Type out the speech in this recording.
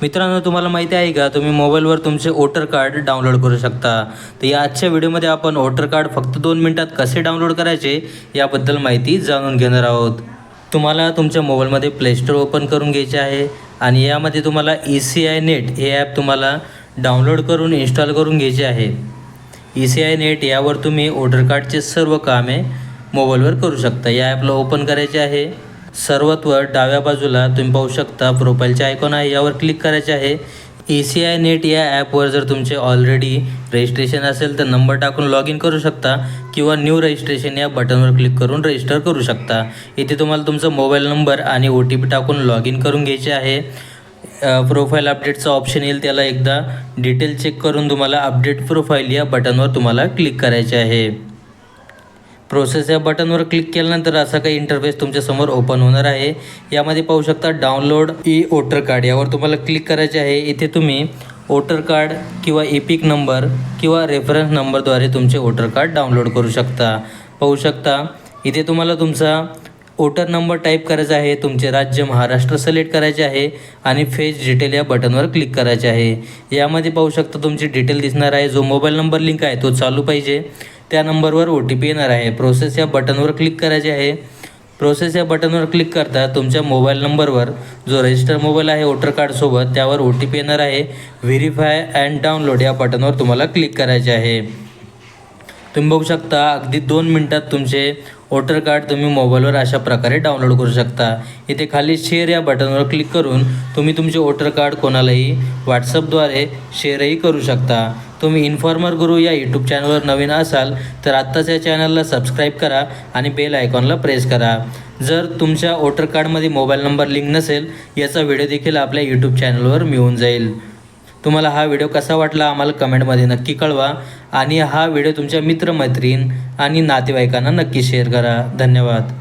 मित्रांनो, तुम्हाला माहिती आहे का, तुम्ही मोबाईलवर तुमचे वोटर कार्ड डाउनलोड करू शकता. तर या आजच्या व्हिडिओमध्ये आपण वोटर कार्ड फक्त 2 मिनिटात कसे डाउनलोड करायचे याबद्दल माहिती जाणून घेणार आहोत. तुम्हाला तुमच्या मोबाईलमध्ये प्ले स्टोअर ओपन करून घ्यायचे आहे आणि यामध्ये तुम्हाला ECI नेट हे ॲप तुम्हाला डाउनलोड करून इन्स्टॉल करून घ्यायचे आहे. ECI नेट यावर तुम्ही वोटर कार्डचे सर्व कामे मोबाईलवर करू शकता. या ॲपला ओपन करायचे आहे. सर्वात वर डाव्या बाजूला तुम्ही पाहू शकता प्रोफाईलचे आयकॉन आहे, यावर क्लिक करायचे आहे. ECI नेट या ॲपवर जर तुमचे ऑलरेडी रजिस्ट्रेशन असेल तर नंबर टाकून लॉग इन करू शकता किंवा न्यू रजिस्ट्रेशन या बटनवर क्लिक करून रजिस्टर करू शकता. इथे तुम्हाला तुमचा मोबाईल नंबर आणि OTP टाकून लॉग इन करून घ्यायचे आहे. प्रोफाईल अपडेटचा ऑप्शन येईल, त्याला एकदा डिटेल चेक करून तुम्हाला अपडेट प्रोफाईल या बटनवर तुम्हाला क्लिक करायचे आहे. प्रोसेस या बटनवर क्लिक केल्यानंतर असा काही इंटरफेस तुमच्यासमोर ओपन होणार आहे. यामध्ये पाहू शकता डाउनलोड वोटर कार्ड, यावर तुम्हाला क्लिक करायचे आहे. इथे तुम्ही वोटर कार्ड किंवा एपिक नंबर किंवा रेफरन्स नंबरद्वारे तुमचे वोटर कार्ड डाउनलोड करू शकता. पाहू शकता इथे तुम्हाला तुमचा वोटर नंबर टाईप करायचा आहे, तुमचे राज्य महाराष्ट्र सिलेक्ट करायचे आहे आणि फेच डिटेल या बटनवर क्लिक करायचे आहे. यामध्ये पाहू शकता तुमची डिटेल दिसणार आहे. जो मोबाईल नंबर लिंक आहे तो चालू पाहिजे, त्या नंबरवर OTP येणार आहे. प्रोसेस या बटनवर क्लिक करायचे आहे. प्रोसेस या बटनवर क्लिक करता तुमच्या मोबाईल नंबरवर जो रजिस्टर मोबाईल आहे वोटर कार्डसोबत त्यावर OTP येणार आहे. व्हेरीफाय अँड डाउनलोड या बटनवर तुम्हाला क्लिक करायचे आहे. तुम्ही बघू शकता अगदी 2 मिनिटात तुमचे वोटर कार्ड तुम्ही मोबाईलवर अशा प्रकारे डाउनलोड करू शकता. इथे खाली शेअर या बटनवर क्लिक करून तुम्ही तुमचे वोटर कार्ड कोणालाही व्हॉट्सअपद्वारे शेअरही करू शकता. तुम्ही इन्फॉर्मर गुरु या यूट्यूब चॅनलवर नवीन असाल तर आत्ताच या चॅनलला सबस्क्राईब करा आणि बेल आयकॉनला प्रेस करा. जर तुमच्या वोटर कार्डमध्ये मोबाईल नंबर लिंक नसेल याचा व्हिडिओ देखील आपल्या यूट्यूब चॅनलवर मिळून जाईल. तुम्हाला हा व्हिडिओ कसा वाटला आम्हाला कमेंटमध्ये नक्की कळवा आणि हा व्हिडिओ तुमच्या मित्रमैत्रीण आणि नातेवाईकांना नक्की शेअर करा. धन्यवाद.